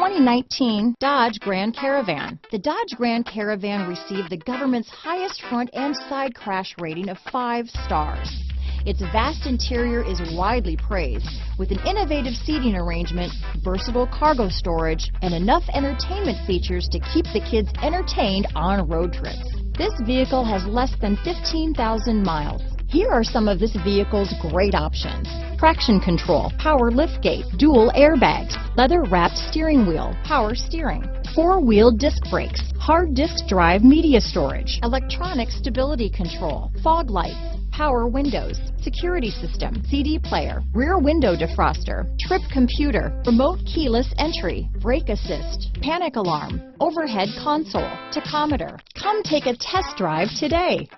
2019 Dodge Grand Caravan. The Dodge Grand Caravan received the government's highest front and side crash rating of 5 stars. Its vast interior is widely praised, with an innovative seating arrangement, versatile cargo storage, and enough entertainment features to keep the kids entertained on road trips. This vehicle has less than 15,000 miles. Here are some of this vehicle's great options: traction control, power liftgate, dual airbags, leather-wrapped steering wheel, power steering, 4-wheel disc brakes, hard disk drive media storage, electronic stability control, fog lights, power windows, security system, CD player, rear window defroster, trip computer, remote keyless entry, brake assist, panic alarm, overhead console, tachometer. Come take a test drive today.